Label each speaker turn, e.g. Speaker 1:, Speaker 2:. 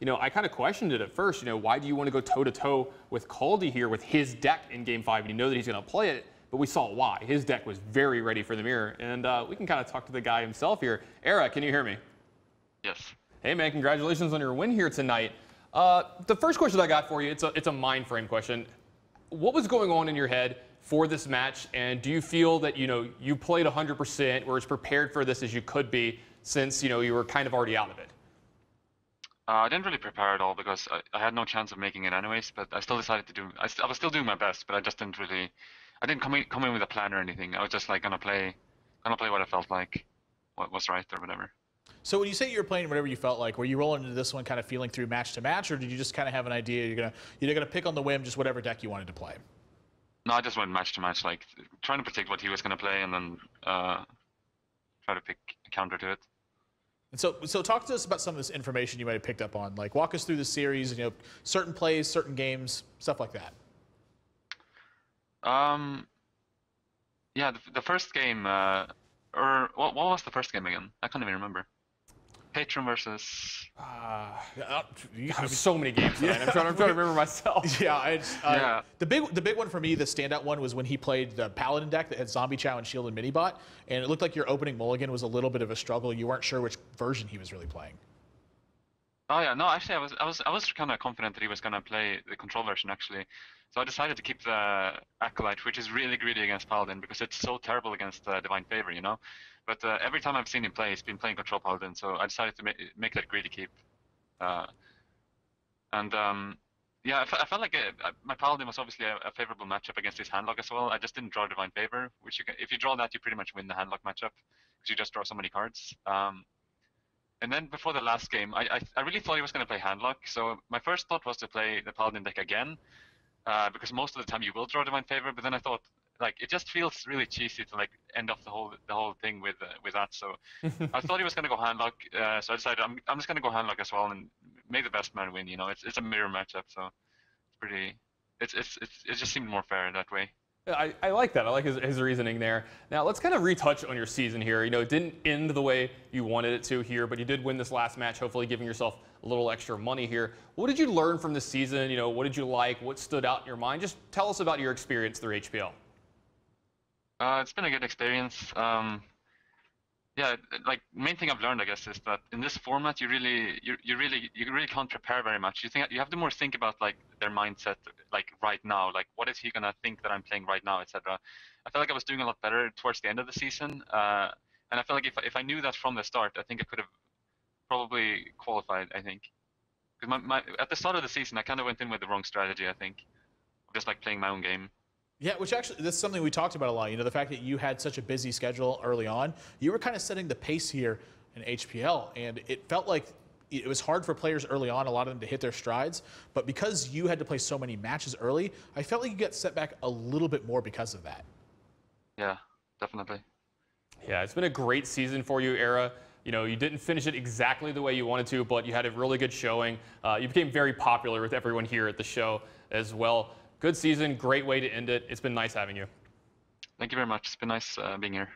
Speaker 1: I kind of questioned it at first. Why do you want to go toe-to-toe with Kaldi here with his deck in Game 5? And you know that he's going to play it, but we saw why. His deck was very ready for the mirror. And we can kind of talk to the guy himself here. ErA, can you hear me?
Speaker 2: Yes.
Speaker 1: Hey, man, congratulations on your win here tonight. The first question I got for you, it's a mind frame question. What was going on in your head for this match, and do you feel that you played 100% or as prepared for this as you could be since you were kind of already out of it?
Speaker 2: I didn't really prepare at all because I had no chance of making it anyways. But I still decided to do. I was still doing my best, but I just didn't really. I didn't come in with a plan or anything. I was just like gonna play what I felt like, what was right or whatever.
Speaker 3: So when you say you were playing whatever you felt like, were you rolling into this one kind of feeling through match to match, or did you just kind of have an idea you're gonna pick on the whim just whatever deck you wanted to play?
Speaker 2: No, I just went match to match, like trying to predict what he was gonna play and then try to pick a counter to it.
Speaker 3: And so talk to us about some of this information you might have picked up on. Like walk us through the series, certain plays, certain games, stuff like that.
Speaker 2: Yeah, the first game, or what was the first game again? I can't even remember. Patron versus.
Speaker 1: You have so many games tonight. I'm trying to remember myself.
Speaker 3: Yeah, the big one for me, the standout one, was when he played the Paladin deck that had Zombie Chow and Shield and Minibot, and it looked like your opening mulligan was a little bit of a struggle. You weren't sure which version he was really playing.
Speaker 2: Oh yeah, no, actually, I was kind of confident that he was gonna play the control version actually, so I decided to keep the Acolyte, which is really greedy against Paladin because it's so terrible against Divine Favor, But every time I've seen him play, he's been playing control Paladin, so I decided to make that greedy keep. Yeah, I felt like my Paladin was obviously a favorable matchup against his handlock as well. I just didn't draw Divine Favor, which if you draw that, you pretty much win the handlock matchup because you just draw so many cards. And then before the last game, I really thought he was going to play handlock, so my first thought was to play the Paladin deck again, because most of the time you will draw Divine Favor, but then I thought, it just feels really cheesy to end off the whole thing with that. So I thought he was going to go handlock, so I decided I'm just going to go handlock as well and make the best man win. It's a mirror matchup, so it's pretty. It just seemed more fair that way.
Speaker 1: I like that. I like his reasoning there. Now let's kind of retouch on your season here. It didn't end the way you wanted it to here, but you did win this last match, hopefully giving yourself a little extra money here. What did you learn from this season? What did you like? What stood out in your mind? Just tell us about your experience through HPL.
Speaker 2: It's been a good experience. Yeah, main thing I've learned, I guess, is that in this format, you really can't prepare very much. You have to more think about their mindset, right now, what is he gonna think that I'm playing right now, etc. I felt like I was doing a lot better towards the end of the season, and I felt like if I knew that from the start, I think I could have probably qualified. I think because at the start of the season, I kind of went in with the wrong strategy. I think just playing my own game.
Speaker 3: Yeah, which actually, that's something we talked about a lot. The fact that you had such a busy schedule early on, you were kind of setting the pace here in HPL, and it felt like it was hard for players early on, a lot of them to hit their strides, but because you had to play so many matches early, I felt like you got set back a little bit more because of that.
Speaker 2: Yeah, definitely.
Speaker 1: Yeah, it's been a great season for you, ErA. You didn't finish it exactly the way you wanted to, but you had a really good showing. You became very popular with everyone here at the show as well. Good season, great way to end it. It's been nice having you.
Speaker 2: Thank you very much. It's been nice being here.